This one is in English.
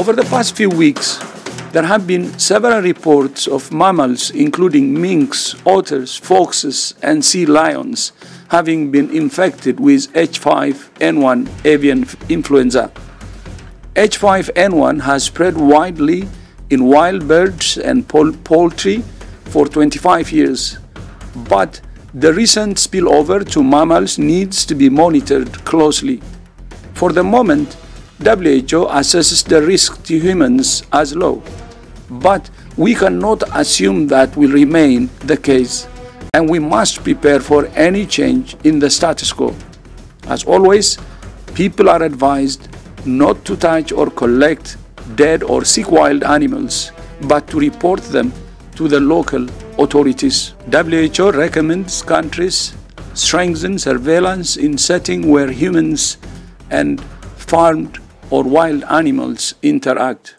Over the past few weeks, there have been several reports of mammals, including minks, otters, foxes, and sea lions, having been infected with H5N1 avian influenza. H5N1 has spread widely in wild birds and poultry for 25 years, but the recent spillover to mammals needs to be monitored closely. For the moment, WHO assesses the risk to humans as low, but we cannot assume that will remain the case, and we must prepare for any change in the status quo. As always, people are advised not to touch or collect dead or sick wild animals, but to report them to the local authorities. WHO recommends countries strengthen surveillance in settings where humans and farmed or wild animals interact.